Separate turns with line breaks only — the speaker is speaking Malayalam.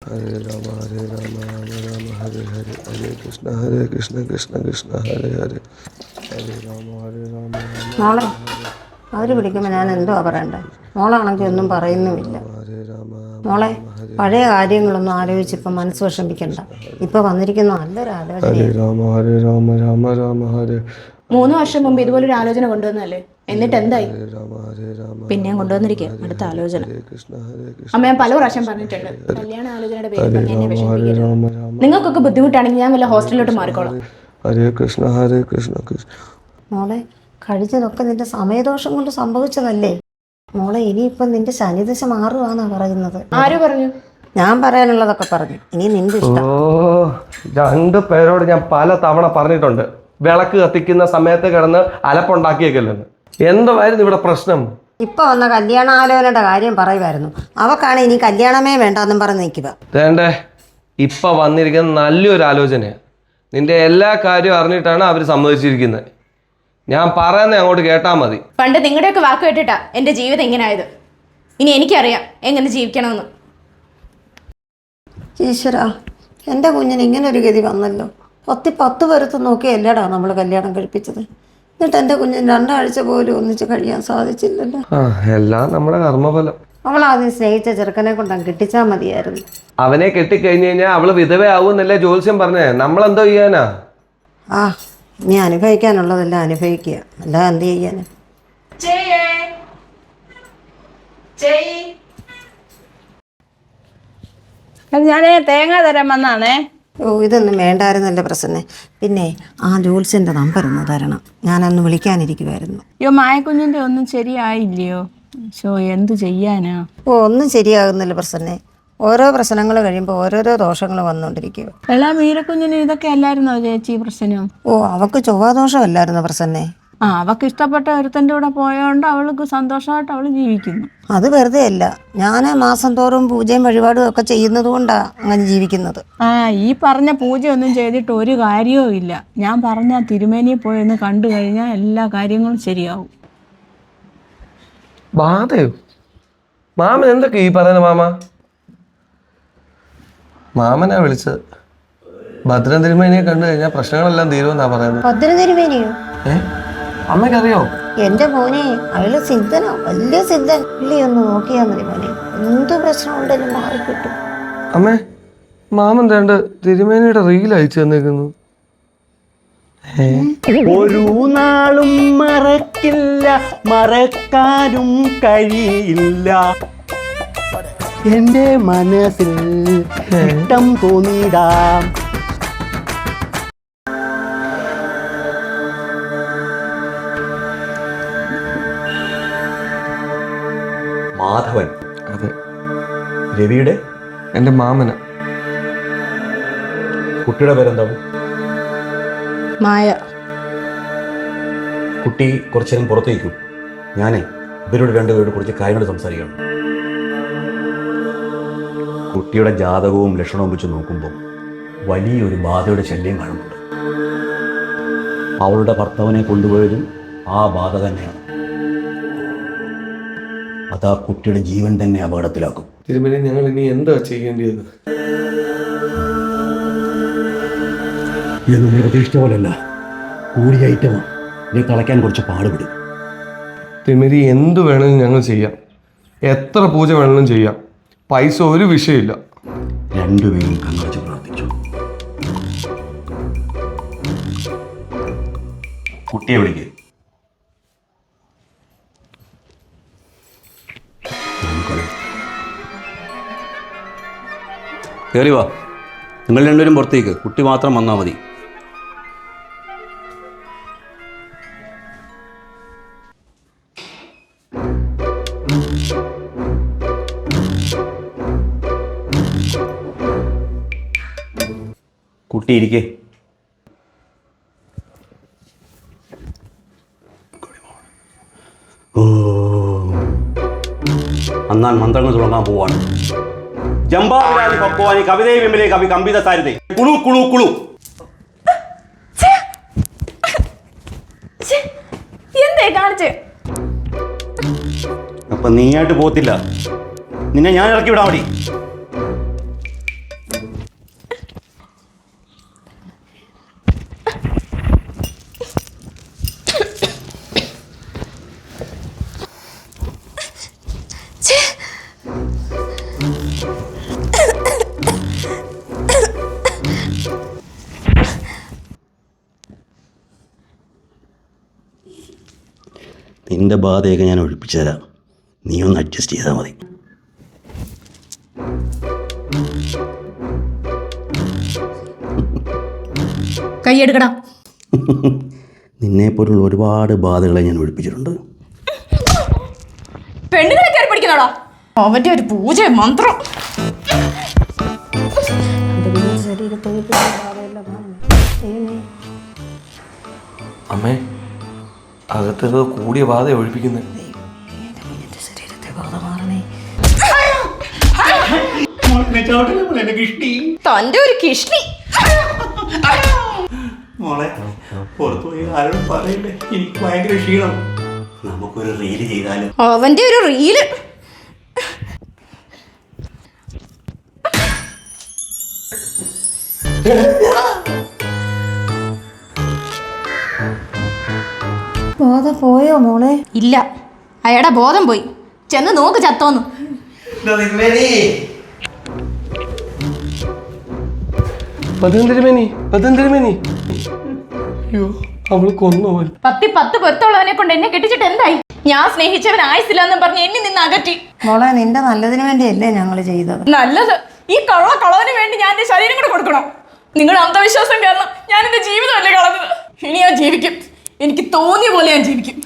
ഹരേ രാമ രാമ രാമ ഹരേ ഹരേ ഹരേ കൃഷ്ണ കൃഷ്ണ കൃഷ്ണ ഹരേ ഹരേ ഹരേ രാമ
മോളെ അവർ വിളിക്കുമ്പോൾ ഞാൻ എന്തുവാ പറയണ്ടേ? മോളാണെങ്കിൽ ഒന്നും പറയുന്നുമില്ല.
ഹരേ രാമ
മോളെ പഴയ കാര്യങ്ങളൊന്നും ആലോചിച്ചിപ്പം മനസ്സ് വിഷമിക്കണ്ട. ഇപ്പം വന്നിരിക്കുന്ന നല്ലൊരു ആലോചന.
ഹരേ രാമ രാമ രാമ ഹരേ.
3 വർഷം മുമ്പ് ഇതുപോലൊരു ആലോചന കൊണ്ടുവന്നല്ലേ, എന്നിട്ട് എന്തായി? പിന്നെയും കൊണ്ടുവന്നിരിക്കുക അടുത്ത ആലോചന. അമ്മ ഞാൻ പല പ്രാവശ്യം പറഞ്ഞിട്ടുണ്ട്, കല്യാണ ആലോചനയുടെ പേരിൽ പറഞ്ഞ് എന്നെ വിഷമിപ്പിക്കരുത്. നിങ്ങൾക്കൊക്കെ ബുദ്ധിമുട്ടാണെങ്കിൽ ഞാൻ വല്ല ഹോസ്റ്റലിലോട്ട് മാറിക്കോളാം.
ഹരേ കൃഷ്ണ കൃഷ്ണ.
മോളെ കഴിച്ചതൊക്കെ നിന്റെ സമയദോഷം കൊണ്ട് സംഭവിച്ചതല്ലേ മോളെ? ഇനിയിപ്പം നിന്റെ ശനിദശ മാറുവാന്നാ പറയുന്നത്.
ആര് പറഞ്ഞു?
ഞാൻ പറയാനുള്ളതൊക്കെ പറഞ്ഞു. ഇനി നിന്റെ ഇഷ്ടം.
രണ്ടു പേരോട് ഞാൻ പല തവണ പറഞ്ഞിട്ടുണ്ട്, വിളക്ക് കത്തിക്കുന്ന സമയത്ത് കിടന്ന് അലപ്പുണ്ടാക്കിയേക്കല്ലെന്ന്. എന്തായിരുന്നു ഇവിടെ പ്രശ്നം?
ഇപ്പൊ വന്ന കല്യാണാലോചനയുടെ കാര്യം പറയുമായിരുന്നു. അവക്കാണ് ഇനി കല്യാണമേ വേണ്ടെന്നും പറഞ്ഞ് നിൽക്കുക.
വേണ്ടേ, ഇപ്പൊ വന്നിരിക്കുന്ന നല്ലൊരു ആലോചനയാണ്. നിന്റെ എല്ലാ കാര്യവും അറിഞ്ഞിട്ടാണ് അവർ സമ്മതിച്ചിരിക്കുന്നത്. ഞാൻ പറയുന്നത് അങ്ങോട്ട് കേട്ടാൽ മതി.
പണ്ട് നിങ്ങളുടെയൊക്കെ വാക്ക് കേട്ടിട്ടാ എൻ്റെ ജീവിതം ഇങ്ങനെ ആയത്. ഇനി എനിക്കറിയാം എങ്ങനെ ജീവിക്കണമെന്ന്.
ഈശ്വരാ, എൻ്റെ കുഞ്ഞിന് ഇങ്ങനൊരു ഗതി വന്നല്ലോ. 10 പേരത്ത് നോക്കിയല്ലേടാ നമ്മൾ കല്യാണം കഴിപ്പിച്ചത്. എന്നിട്ട് എൻ്റെ കുഞ്ഞിന് 2 ആഴ്ച പോലും ഒന്നിച്ച് കഴിയാൻ സാധിച്ചില്ലല്ലോ.
എല്ലാം നമ്മുടെ കർമ്മഫലം.
അവളാദ്യം സ്നേഹിച്ച ചെറുക്കനെ കൊണ്ടാണ് കെട്ടിച്ചാൽ മതിയായിരുന്നു.
അവനെ കെട്ടിക്കഴിഞ്ഞ് കഴിഞ്ഞാൽ അവള് വിധവയാവൂന്നല്ലേ ജ്യോത്സ്യം പറഞ്ഞേ. നമ്മളെന്തോ ചെയ്യാനാ?
നീ അനുഭവിക്കാനുള്ളതെല്ലാം അനുഭവിക്കുക, അല്ല എന്ത് ചെയ്യാന്.
ഞാനേ തേങ്ങ തരാൻ വന്നാണേ.
ഇതൊന്നും വേണ്ടായിരുന്നല്ലേ പ്രസന്നെ. പിന്നെ ആ ജോത്സ്യൻ്റെ നമ്പർ ഒന്ന് തരണം, ഞാനന്ന് വിളിക്കാനിരിക്കുമായിരുന്നു.
അയ്യോ, മായക്കുഞ്ഞിൻ്റെ ഒന്നും ശരിയായില്ലയോ? എന്ത് ചെയ്യാനാ?
ഒന്നും ശരിയാകുന്നില്ല പ്രസന്നെ. ഓരോ പ്രശ്നങ്ങൾ കഴിയുമ്പോൾ ഓരോരോ ദോഷങ്ങൾ വന്നുകൊണ്ടിരിക്കുക.
എല്ലാം മീരക്കുഞ്ഞിന് ഇതൊക്കെ അല്ലായിരുന്നോ ചേച്ചി പ്രശ്നം?
അവക്ക് ചൊവ്വാദോഷമല്ലായിരുന്നു പ്രസന്നെ.
അവക്ക് ഇഷ്ടപ്പെട്ട ഒരുത്തൻ്റെ കൂടെ പോയോണ്ട് അവൾക്ക് സന്തോഷമായിട്ട് അവൾ ജീവിക്കുന്നു.
അത് വെറുതെ അല്ല, ഞാൻ മാസം തോറും പൂജയും വഴിപാടും ഒക്കെ ചെയ്യുന്നത് കൊണ്ടാണ് അങ്ങനെ ജീവിക്കുന്നത്.
ഈ പറഞ്ഞ പൂജയൊന്നും ചെയ്തിട്ട് ഒരു കാര്യവും ഇല്ല. ഞാൻ പറഞ്ഞ തിരുമേനിയെ പോയി ഒന്ന് കണ്ടു കഴിഞ്ഞാൽ എല്ലാ കാര്യങ്ങളും ശരിയാവും.
ബാധയോ? മാമൻ എന്തൊക്കെ ഈ പറയുന്നത്? മാമനാ വിളിച്ചത്. ഭദ്രൻ തിരുമേനിയെ കണ്ടു കഴിഞ്ഞാൽ പ്രശ്നങ്ങളെല്ലാം തീരുമെന്നാ പറയുന്നത്.
ഭദ്രൻ തിരുമേനിയോ?
അമ്മയ്ക്കറിയോ?
എന്റെ മോനെ, അയാള് സിദ്ധനോ, വലിയ സിദ്ധൻ. ഒന്ന് നോക്കിയാ മതി മോനെ, എന്ത് പ്രശ്നം ഉണ്ടെങ്കിലും മാറിക്കിട്ടും.
അമ്മേ, മാമൻ രണ്ട് തിരുമേനിയുടെ റീൽ അയച്ചു തന്നേക്കുന്നു.
ഒരു നാളും മറക്കില്ല, മറക്കാനും കഴിയില്ല. എന്റെ മനസ്സിൽ ഇഷ്ടം തോന്നിടാം.
മാധവൻ?
അതെ.
രവിയുടെ?
എൻ്റെ മാമന.
കുട്ടിയുടെ പേരെന്താണ്?
മായ.
കുട്ടി കുറച്ചു നേരം പുറത്തേക്കു. ഞാനേ ഇവരോട് രണ്ടുപേരോട് കുറച്ച് കാര്യങ്ങൾ സംസാരിക്കണം. കുട്ടിയുടെ ജാതകവും ലക്ഷണവും വെച്ച് നോക്കുമ്പോൾ വലിയൊരു ബാധയുടെ ശല്യം കാണുന്നുണ്ട്. അവളുടെ ഭർത്താവിനെ കൊണ്ടുപോയതും ആ ബാധ തന്നെയാണ്. അത് ആ കുട്ടിയുടെ ജീവൻ തന്നെ അപകടത്തിലാക്കും.
തിരുമേനി, ഞങ്ങൾ ഇനി എന്താ ചെയ്യേണ്ടത്?
ഇതൊന്നും പ്രതീക്ഷിച്ച പോലല്ല, കൂടിയ ഐറ്റമാണ്. ഇത് കളയ്ക്കാൻ കുറച്ച് പാടുപെടും.
തിരുമേനി, എന്ത് വേണമെങ്കിലും ഞങ്ങൾ ചെയ്യാം. എത്ര പൂജ വേണമെങ്കിലും ചെയ്യാം. പൈസ ഒരു വിഷയമില്ല.
രണ്ടുപേരും കണ്ണടച്ച് പ്രാർത്ഥിച്ചു. കുട്ടിയെ വിളിക്കുക. കയറി വാ. നിങ്ങൾ രണ്ടുപേരും പുറത്തേക്ക്, കുട്ടി മാത്രം വന്നാൽ മതി. കുട്ടി ഇരിക്കേ. അന്നാൻ മന്ത്രങ്ങൾ തുടങ്ങാൻ പോവാണ്. ജംബാവിരാജി പക്വാനി കവിതേ വിമലേ കവി കമ്പിത സാരിതേ കുളു കുളു കുളു.
എന്തേ കാണിച്ചേ?
അപ്പൊ നീയായിട്ട് പോത്തില്ല, നിന്നെ ഞാൻ ഇറക്കി വിടാൻ മതി. നിന്റെ ബാധയൊക്കെ ഞാൻ ഒഴിപ്പിച്ചു തരാം. നീ ഒന്ന് അഡ്ജസ്റ്റ് ചെയ്താൽ മതി.
കൈയെടുക്കടാ.
നിന്നെപ്പോലുള്ള ഒരുപാട് ബാധകളെ ഞാൻ ഒഴിപ്പിച്ചിട്ടുണ്ട്.
പെണ്ണുങ്ങളെ കയറി പിടിക്കുന്നോടാ. അവന്റെ ഒരു പൂജ മന്ത്രം.
അമ്മേ, അകത്തേതോ കൂടിയ ബാധ ഒഴിപ്പിക്കുന്നത്.
തന്റെ ഒരു കിഷ്ണി.
മോളെ പുറത്തു പോയി ആരോടും പറയില്ലേ, എനിക്ക് ഭയങ്കര ക്ഷീണം. നമുക്കൊരു റീല് ചെയ്താലും.
അവന്റെ ഒരു റീല്.
ബോധം പോയോ മോളെ?
ഇല്ല, അയാളുടെ ബോധം പോയി. ചെന്ന് നോക്ക് ചത്തോന്ന്.
പതിനെന്തിരുമേനി. അയ്യോ, അവള് കൊന്നുപോയി.
10 പൊരുത്തുള്ളവനെ കൊണ്ട് എന്നെ കെട്ടിച്ചിട്ട് എന്തായി? ഞാൻ സ്നേഹിച്ചവൻ ആയിസില്ലെന്നും പറഞ്ഞ് എന്നെ നിന്ന് അകറ്റി.
മോളെ, നിന്റെ നല്ലതിന് വേണ്ടിയല്ലേ ഞങ്ങൾ ചെയ്തത്?
നല്ലത് ഈ കളവിന് വേണ്ടി ഞാൻ എന്റെ ശരീരം കൂടെ കൊടുക്കണം. നിങ്ങളുടെ അന്ധവിശ്വാസം കാരണം ഞാൻ എന്റെ ജീവിതമല്ലേ കളഞ്ഞത്. ഇനി ഞാൻ ജീവിക്കും. എനിക്ക് തോന്നിയ പോലെ ഞാൻ ജീവിക്കും.